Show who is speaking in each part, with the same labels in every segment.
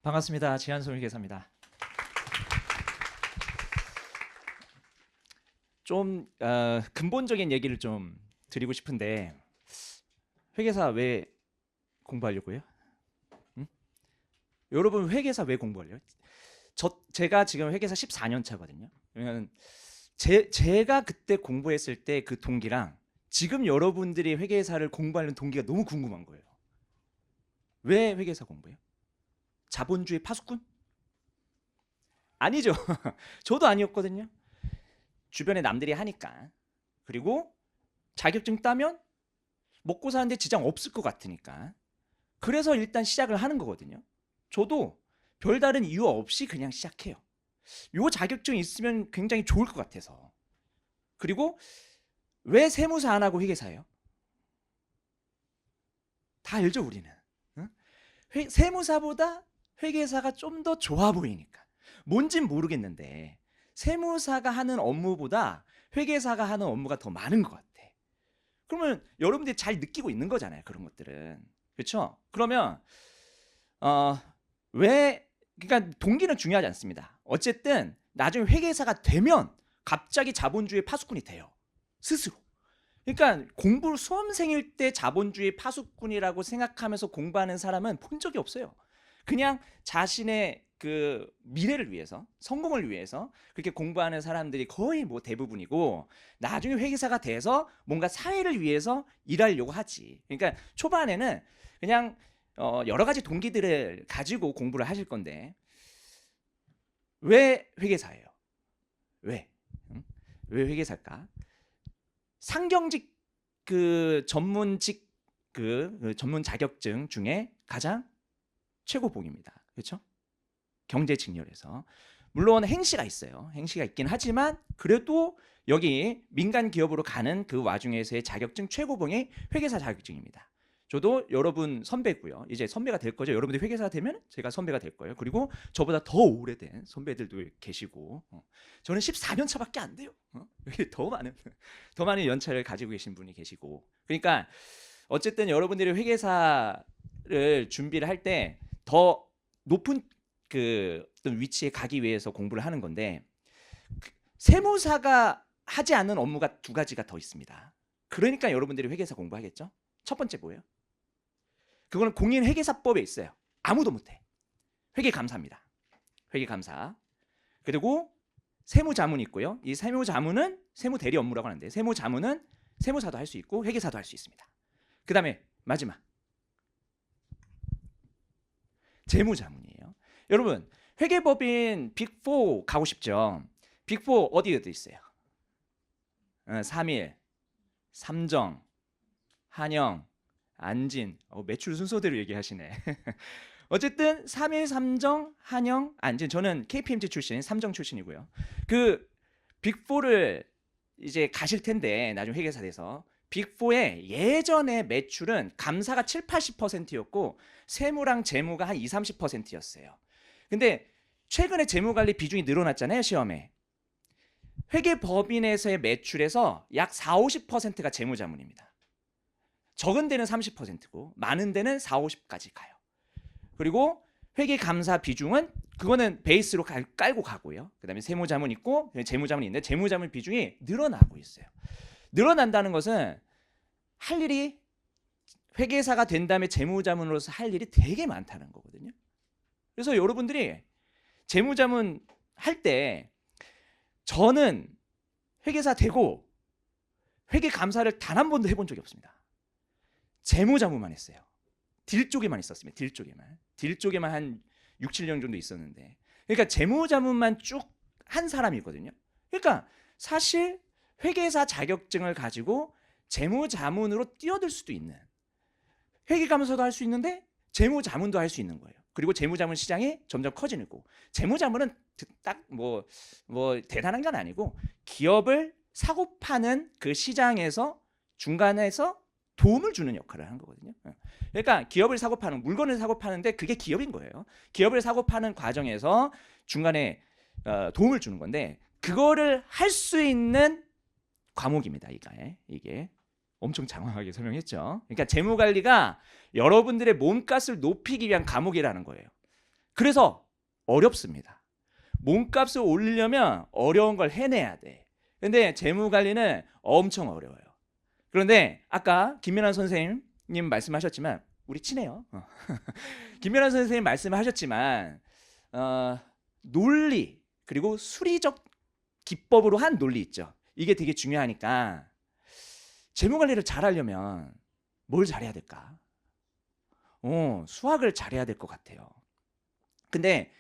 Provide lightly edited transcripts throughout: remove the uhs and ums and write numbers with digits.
Speaker 1: 반갑습니다. 지한솔 회계사입니다. 좀 근본적인 얘기를 좀 드리고 싶은데 회계사 왜 공부하려고요? 응? 여러분 회계사 왜 공부하려요? 제가 지금 회계사 14년 차거든요. 그러면 제가 그때 공부했을 때 그 동기랑 지금 여러분들이 회계사를 공부하는 동기가 너무 궁금한 거예요. 왜 회계사 공부해요? 자본주의 파수꾼? 아니죠. 저도 아니었거든요. 주변에 남들이 하니까. 그리고 자격증 따면 먹고 사는데 지장 없을 것 같으니까. 그래서 일단 시작을 하는 거거든요. 저도 별다른 이유 없이 그냥 시작해요. 요 자격증 있으면 굉장히 좋을 것 같아서. 그리고 왜 세무사 안 하고 회계사예요? 다 알죠, 우리는. 응? 세무사보다 회계사가 좀 더 좋아 보이니까. 뭔진 모르겠는데 세무사가 하는 업무보다 회계사가 하는 업무가 더 많은 것 같아. 그러면 여러분들이 잘 느끼고 있는 거잖아요, 그런 것들은. 그렇죠? 그러면 어, 왜 그러니까 동기는 중요하지 않습니다. 어쨌든 나중에 회계사가 되면 갑자기 자본주의 파수꾼이 돼요. 스스로. 그러니까 공부 수험생일 때 자본주의 파수꾼이라고 생각하면서 공부하는 사람은 본 적이 없어요. 그냥 자신의 그 미래를 위해서, 성공을 위해서 그렇게 공부하는 사람들이 거의 뭐 대부분이고, 나중에 회계사가 돼서 뭔가 사회를 위해서 일하려고 하지. 그러니까 초반에는 그냥 여러 가지 동기들을 가지고 공부를 하실 건데, 왜 회계사예요? 왜? 응? 왜 회계사일까? 상경직 그 전문직 그 전문 자격증 중에 가장 최고봉입니다. 그렇죠? 경제 직렬에서. 물론 행시가 있어요. 행시가 있긴 하지만 그래도 여기 민간 기업으로 가는 그 와중에서의 자격증 최고봉이 회계사 자격증입니다. 저도 여러분 선배고요. 이제 선배가 될 거죠. 여러분들이 회계사 되면 제가 선배가 될 거예요. 그리고 저보다 더 오래된 선배들도 계시고, 저는 14년 차밖에 안 돼요. 여기 더 많은 연차를 가지고 계신 분이 계시고. 그러니까 어쨌든 여러분들이 회계사를 준비를 할 때 더 높은 그 어떤 위치에 가기 위해서 공부를 하는 건데, 세무사가 하지 않는 업무가 두 가지가 더 있습니다. 그러니까 여러분들이 회계사 공부하겠죠? 첫 번째 뭐예요? 그거는 공인회계사법에 있어요. 아무도 못해. 회계감사입니다. 회계감사. 그리고 세무자문이 있고요. 이 세무자문은 세무대리 업무라고 하는데, 세무자문은 세무사도 할 수 있고 회계사도 할 수 있습니다. 그 다음에 마지막 재무자문이에요. 여러분 회계법인 빅4 가고 싶죠? 빅4 어디에 있어요? 3일, 삼정, 한영, 안진. 매출 순서대로 얘기하시네. 어쨌든 3일, 삼정, 한영, 안진. 저는 KPMG 출신, 삼정 출신이고요. 그 빅4를 이제 가실 텐데 나중에 회계사 돼서 빅4의 예전에 매출은 감사가 7, 80%였고 세무랑 재무가 한 2, 30%였어요. 근데 최근에 재무관리 비중이 늘어났잖아요, 시험에. 회계법인에서의 매출에서 약 4, 50%가 재무자문입니다. 적은 데는 30%고 많은 데는 4, 50까지 가요. 그리고 회계감사 비중은 그거는 베이스로 깔고 가고요. 그다음에 세무자문 있고 재무자문이 있는데 재무자문 비중이 늘어나고 있어요. 늘어난다는 것은 할 일이 회계사가 된 다음에 재무자문으로서 할 일이 되게 많다는 거거든요. 그래서 여러분들이 재무자문 할 때 저는 회계사 되고 회계감사를 단 한 번도 해본 적이 없습니다. 재무자문만 했어요. 딜 쪽에만 있었습니다. 딜 쪽에만 한 6, 7년 정도 있었는데, 그러니까 재무자문만 쭉 한 사람이거든요. 그러니까 사실 회계사 자격증을 가지고 재무자문으로 뛰어들 수도 있는, 회계감사도 할 수 있는데 재무자문도 할 수 있는 거예요. 그리고 재무자문 시장이 점점 커지는 거고, 재무자문은 딱 뭐 대단한 건 아니고 기업을 사고 파는 그 시장에서 중간에서 도움을 주는 역할을 하는 거거든요. 그러니까 기업을 사고 파는, 물건을 사고 파는데 그게 기업인 거예요. 기업을 사고 파는 과정에서 중간에 도움을 주는 건데, 그거를 할 수 있는 과목입니다. 이게 엄청 장황하게 설명했죠. 그러니까 재무관리가 여러분들의 몸값을 높이기 위한 과목이라는 거예요. 그래서 어렵습니다. 몸값을 올리려면 어려운 걸 해내야 돼. 근데 재무 관리는 엄청 어려워요. 그런데 아까 김연아 선생님 말씀하셨지만 우리 친해요. 김연아 선생님 말씀하셨지만 논리 그리고 수리적 기법으로 한 논리 있죠. 이게 되게 중요하니까 재무 관리를 잘하려면 뭘 잘해야 될까? 수학을 잘해야 될 것 같아요. 근데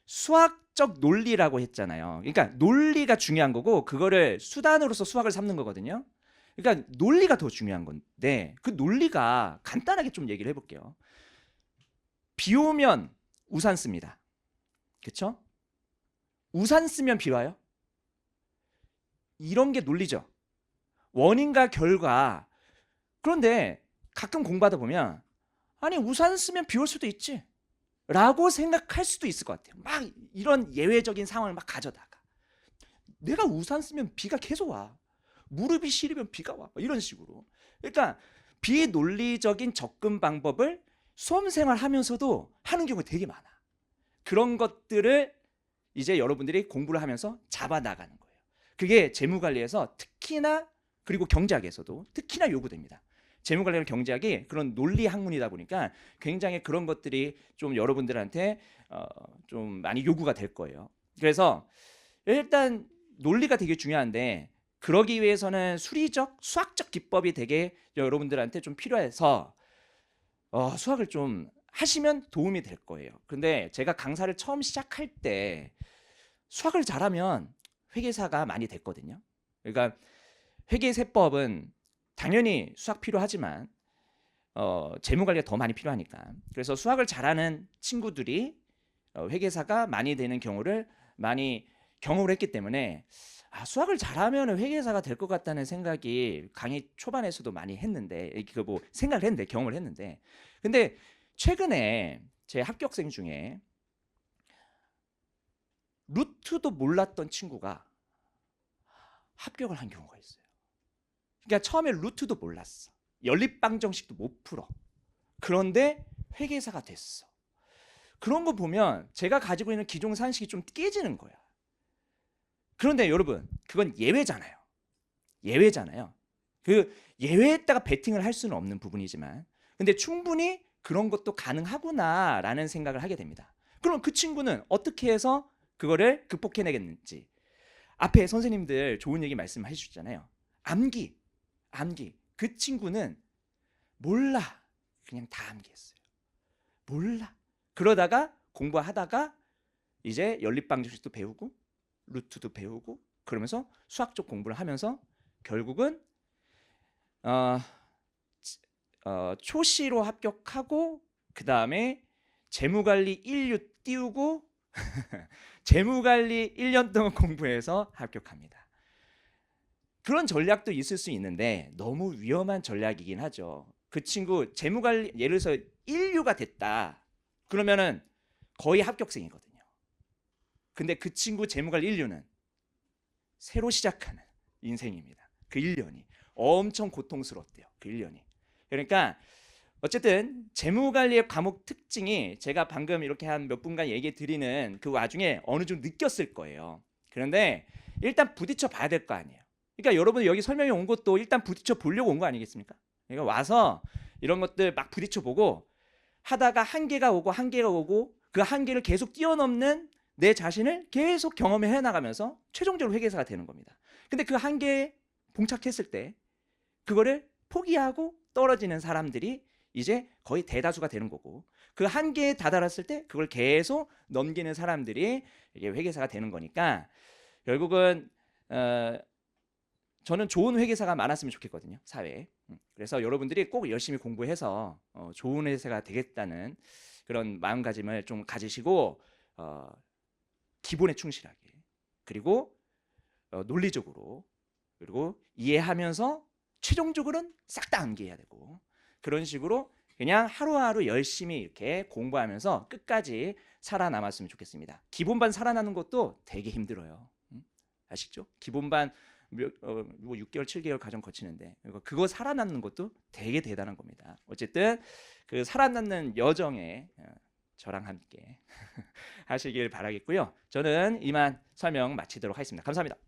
Speaker 1: 수학적 논리라고 했잖아요. 그러니까 논리가 중요한 거고 그거를 수단으로서 수학을 삼는 거거든요. 그러니까 논리가 더 중요한 건데 그 논리가 간단하게 좀 얘기를 해볼게요. 비 오면 우산 씁니다. 그렇죠? 우산 쓰면 비 와요? 이런 게 논리죠. 원인과 결과. 그런데 가끔 공부하다 보면 아니 우산 쓰면 비 올 수도 있지 라고 생각할 수도 있을 것 같아요. 막 이런 예외적인 상황을 막 가져다가 내가 우산 쓰면 비가 계속 와. 무릎이 시리면 비가 와. 이런 식으로. 그러니까 비논리적인 접근 방법을 수험생활 하면서도 하는 경우가 되게 많아. 그런 것들을 이제 여러분들이 공부를 하면서 잡아나가는 거예요. 그게 재무관리에서 특히나 그리고 경제학에서도 특히나 요구됩니다. 재무관리랑 경제학이 그런 논리 학문이다 보니까 굉장히 그런 것들이 좀 여러분들한테 좀 많이 요구가 될 거예요. 그래서 일단 논리가 되게 중요한데 그러기 위해서는 수리적, 수학적 기법이 되게 여러분들한테 좀 필요해서 수학을 좀 하시면 도움이 될 거예요. 근데 제가 강사를 처음 시작할 때 수학을 잘하면 회계사가 많이 됐거든요. 그러니까 회계세법은 당연히 수학 필요하지만 재무관리가 더 많이 필요하니까 그래서 수학을 잘하는 친구들이 회계사가 많이 되는 경우를 많이 경험을 했기 때문에 수학을 잘하면 회계사가 될 것 같다는 생각이 강의 초반에서도 많이 했는데 뭐 생각을 했는데 경험을 했는데 근데 최근에 제 합격생 중에 루트도 몰랐던 친구가 합격을 한 경우가 있어요. 그러니까 처음에 루트도 몰랐어. 연립방정식도 못 풀어. 그런데 회계사가 됐어. 그런 거 보면 제가 가지고 있는 기존 상식이 좀 깨지는 거야. 그런데 여러분 그건 예외잖아요. 예외잖아요. 그 예외에다가 베팅을 할 수는 없는 부분이지만 근데 충분히 그런 것도 가능하구나라는 생각을 하게 됩니다. 그럼 그 친구는 어떻게 해서 그거를 극복해내겠는지 앞에 선생님들 좋은 얘기 말씀해 주셨잖아요. 암기. 그 친구는 몰라. 그냥 다 암기했어요. 몰라. 그러다가 공부하다가 이제 연립방정식도 배우고 루트도 배우고 그러면서 수학적 공부를 하면서 결국은 초시로 합격하고 그 다음에 재무관리 1류 띄우고 재무관리 1년 동안 공부해서 합격합니다. 그런 전략도 있을 수 있는데 너무 위험한 전략이긴 하죠. 그 친구 재무관리 예를 들어서 1류가 됐다. 그러면은 거의 합격생이거든요. 근데 그 친구 재무관리 1류는 새로 시작하는 인생입니다. 그 1년이 엄청 고통스럽대요. 그 1년이. 그러니까 어쨌든 재무관리의 과목 특징이 제가 방금 이렇게 한 몇 분간 얘기 드리는 그 와중에 어느 정도 느꼈을 거예요. 그런데 일단 부딪혀 봐야 될 거 아니에요. 그러니까 여러분 여기 설명회 온 것도 일단 부딪혀 보려고 온 거 아니겠습니까? 그러니까 와서 이런 것들 막 부딪혀 보고 하다가 한계가 오고 그 한계를 계속 뛰어넘는 내 자신을 계속 경험해 나가면서 최종적으로 회계사가 되는 겁니다. 근데 그 한계에 봉착했을 때 그거를 포기하고 떨어지는 사람들이 이제 거의 대다수가 되는 거고 그 한계에 다다랐을 때 그걸 계속 넘기는 사람들이 이게 회계사가 되는 거니까 결국은 저는 좋은 회계사가 많았으면 좋겠거든요. 사회에. 그래서 여러분들이 꼭 열심히 공부해서 좋은 회사가 되겠다는 그런 마음가짐을 좀 가지시고 기본에 충실하게 그리고 논리적으로 그리고 이해하면서 최종적으로는 싹 다 암기해야 되고 그런 식으로 그냥 하루하루 열심히 이렇게 공부하면서 끝까지 살아남았으면 좋겠습니다. 기본반 살아나는 것도 되게 힘들어요. 아시죠? 기본반 뭐 6개월, 7개월 과정 거치는데 그거 살아남는 것도 되게 대단한 겁니다. 어쨌든 그 살아남는 여정에 저랑 함께 하시길 바라겠고요. 저는 이만 설명 마치도록 하겠습니다. 감사합니다.